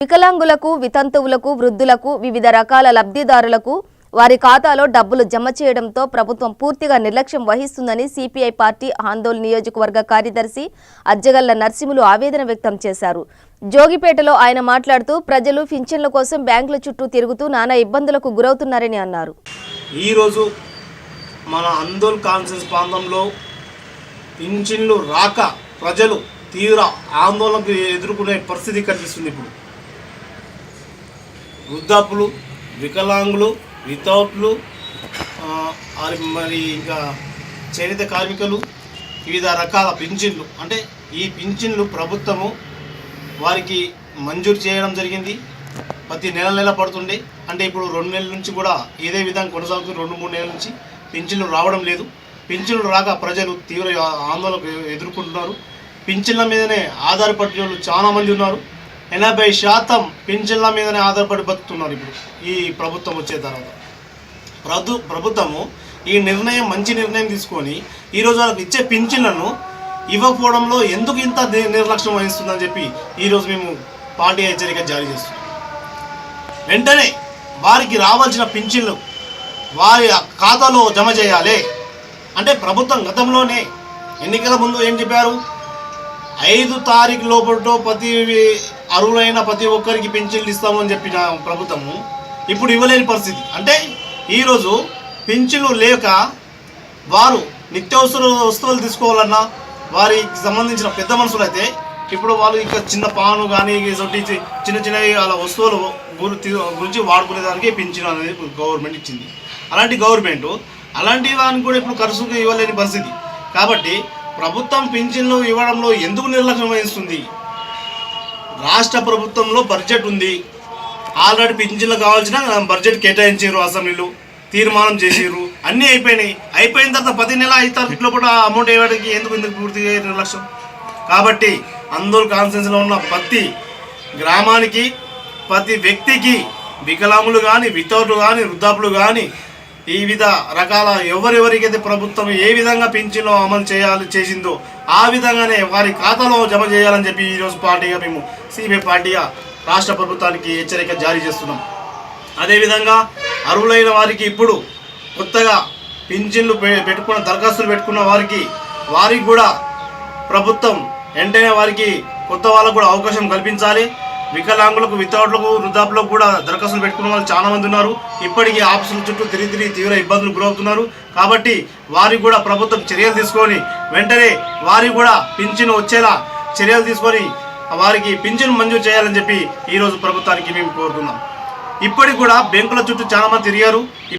వికలాంగులకు, వితంతువులకు, వృద్ధులకు, వివిధ రకాల లబ్ధిదారులకు వారి ఖాతాలో డబ్బులు జమ చేయడంతో ప్రభుత్వం పూర్తిగా నిర్లక్ష్యం వహిస్తుందని సిపిఐ పార్టీ ఆందోళన నియోజకవర్గ కార్యదర్శి అజ్జగల్ల నర్సింహులు ఆవేదన వ్యక్తం చేశారు. జోగిపేటలో ఆయన మాట్లాడుతూ ప్రజలు పింఛన్ల కోసం బ్యాంకుల చుట్టూ తిరుగుతూ నానా ఇబ్బందులకు గురవుతున్నారని అన్నారు. ఈ రోజు మన ఆందోళన కాన్ఫరెన్స్ ప్రాంతంలో పింఛన్లు రాక ప్రజలు తీవ్ర ఆందోళనకు ఎదుర్కొనే పరిస్థితి కనిపిస్తుంది. ఇప్పుడు వృద్ధాపులు, వికలాంగులు, వితౌట్లు, మరి ఇంకా చేనేత కార్మికులు, వివిధ రకాల పింఛన్లు అంటే ఈ పింఛన్లు ప్రభుత్వము వారికి మంజూరు చేయడం జరిగింది. ప్రతి నెల పడుతుండే, అంటే ఇప్పుడు 2 నెలల నుంచి కూడా ఇదే విధంగా కొనసాగుతుంది. 2-3 నెలల నుంచి పింఛన్లు రావడం లేదు. పింఛన్లు రాక ప్రజలు తీవ్ర ఆందోళనకు ఎదుర్కొంటున్నారు. పింఛన్ల మీదనే ఆధారపడే వాళ్ళు చాలామంది ఉన్నారు. 80% పింఛన్ల మీదనే ఆధారపడి బతుకుతున్నారు. ఇప్పుడు ఈ ప్రభుత్వం వచ్చే తర్వాత ప్రభుత్వము ఈ నిర్ణయం మంచి నిర్ణయం తీసుకొని ఈరోజు వాళ్ళకి ఇచ్చే పింఛన్లను ఇవ్వకపోవడంలో ఎందుకు ఇంత నిర్లక్ష్యం వహిస్తుందని చెప్పి ఈరోజు మేము పార్టీ హెచ్చరిక జారీ చేస్తున్నాం. వెంటనే వారికి రావాల్సిన పింఛన్లు వారి ఖాతాలో జమ చేయాలి. అంటే ప్రభుత్వం గతంలోనే ఎన్నికల ముందు ఏం చెప్పారు, 5 తారీఖు లోపల ప్రతి అర్హులైన ప్రతి ఒక్కరికి పింఛన్లు ఇస్తామని చెప్పిన ప్రభుత్వము ఇప్పుడు ఇవ్వలేని పరిస్థితి. అంటే ఈరోజు పింఛన్లు లేక వారు నిత్యావసర వస్తువులు తీసుకోవాలన్నా వారికి సంబంధించిన పెద్ద మనుషులు అయితే ఇప్పుడు వాళ్ళు ఇక చిన్న పాను కానీ చిన్న వాళ్ళ వస్తువులు గురించి వాడుకునేదానికి పింఛన్ అనేది గవర్నమెంట్ ఇచ్చింది. అలాంటి వారిని కూడా ఇప్పుడు ఖర్చుకు ఇవ్వలేని పరిస్థితి. కాబట్టి ప్రభుత్వం పింఛన్లు ఇవ్వడంలో ఎందుకు నిర్లక్ష్యం వహిస్తుంది? రాష్ట్ర ప్రభుత్వంలో బడ్జెట్ ఉంది. ఆల్రెడీ పింఛన్లు కావాల్సిన బడ్జెట్ కేటాయించారు, అసెంబ్లీలో తీర్మానం చేసారు, అన్నీ అయిపోయినాయి. అయిపోయిన తర్వాత 10 నెలల 5 తారీఖులో కూడా అమౌంట్ ఇవ్వడానికి ఎందుకు పూర్తిగా నిర్లక్ష్యం? కాబట్టి ఆందోళన కాన్ఫరెన్స్లో ఉన్న ప్రతి గ్రామానికి, ప్రతి వ్యక్తికి, వికలాంగులు కానీ, వితౌట్లు కానీ, వృద్ధాపులు కానీ, వివిధ రకాల ఎవరెవరికైతే ప్రభుత్వం ఏ విధంగా పింఛన్లు అమలు చేసిందో ఆ విధంగానే వారి ఖాతాలో జమ చేయాలని చెప్పి ఈరోజు పార్టీగా మేము సిపిఐ పార్టీగా రాష్ట్ర ప్రభుత్వానికి హెచ్చరిక జారీ చేస్తున్నాం. అదేవిధంగా అర్హులైన వారికి ఇప్పుడు కొత్తగా పింఛన్లు పెట్టుకున్న దరఖాస్తులు పెట్టుకున్న వారికి కూడా ప్రభుత్వం వెంటనే వారికి కొత్త వాళ్ళకు కూడా అవకాశం కల్పించాలి. వికలాంగులకు, వితౌట్లకు, వృద్ధాపులకు కూడా దరఖాస్తులు పెట్టుకున్న వాళ్ళు చాలామంది ఉన్నారు. ఇప్పటికీ ఆఫీసుల చుట్టూ తిరిగి తీవ్ర ఇబ్బందులు గురవుతున్నారు. కాబట్టి వారికి కూడా ప్రభుత్వం చర్యలు తీసుకొని వెంటనే వారికి కూడా పింఛను వచ్చేలా చర్యలు తీసుకొని వారికి పింఛను మంజూరు చేయాలని చెప్పి ఈరోజు ప్రభుత్వానికి మేము కోరుతున్నాం. ఇప్పటికి కూడా బ్యాంకుల చుట్టూ చాలామంది తిరిగారు.